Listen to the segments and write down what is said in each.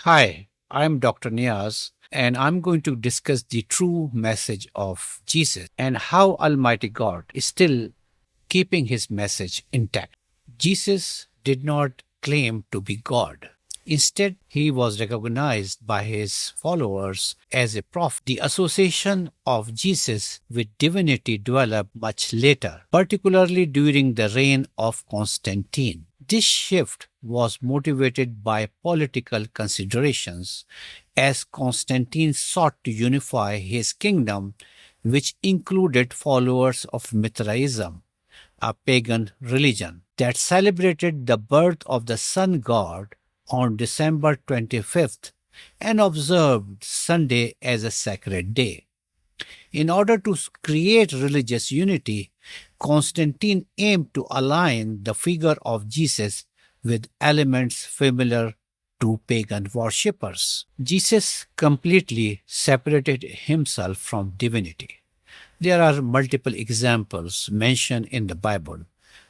Hi, I'm Dr. Niaz, and I'm going to discuss the true message of Jesus and how Almighty God is still keeping his message intact. Jesus did not claim to be God. Instead, he was recognized by his followers as a prophet. The association of Jesus with divinity developed much later, particularly during the reign of Constantine. This shift was motivated by political considerations, as Constantine sought to unify his kingdom, which included followers of Mithraism, a pagan religion that celebrated the birth of the sun god on December 25th and observed Sunday as a sacred day. In order to create religious unity, Constantine aimed to align the figure of Jesus with elements familiar to pagan worshippers. Jesus completely separated himself from divinity. There are multiple examples mentioned in the Bible,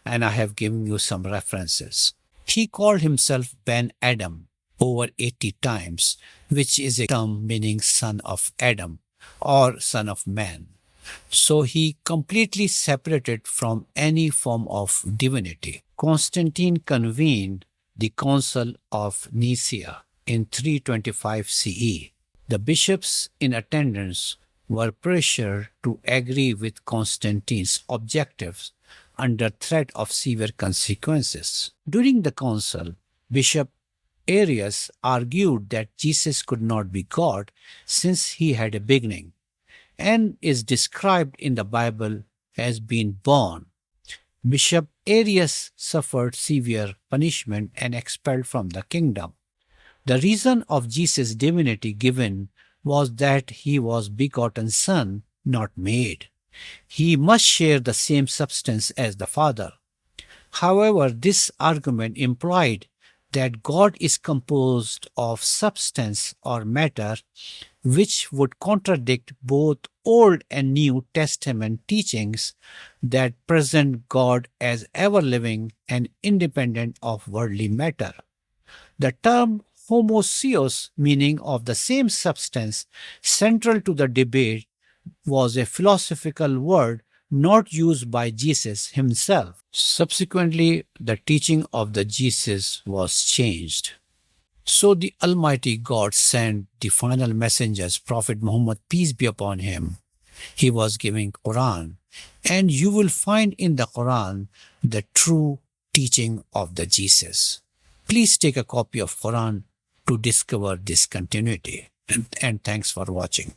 and I have given you some references. He called himself Ben Adam over 80 times, which is a term meaning son of Adam or son of man. So he completely separated from any form of divinity. Constantine convened the Council of Nicaea in 325 CE. The bishops in attendance were pressured to agree with Constantine's objectives under threat of severe consequences. During the council, Bishop Arius argued that Jesus could not be God since he had a beginning and is described in the Bible as being born. Bishop Arius suffered severe punishment and expelled from the kingdom. The reason of Jesus' divinity given was that he was begotten son, not made. He must share the same substance as the Father. However, this argument implied that God is composed of substance or matter, which would contradict both Old and New Testament teachings that present God as ever living and independent of worldly matter. The term homoousios, meaning of the same substance, central to the debate, was a philosophical word not used by Jesus himself. Subsequently, the teaching of the Jesus was changed. So the Almighty God sent the final messengers, Prophet Muhammad, peace be upon him. He was giving Quran, and you will find in the Quran the true teaching of the Jesus. Please take a copy of Quran to discover this continuity. And thanks for watching.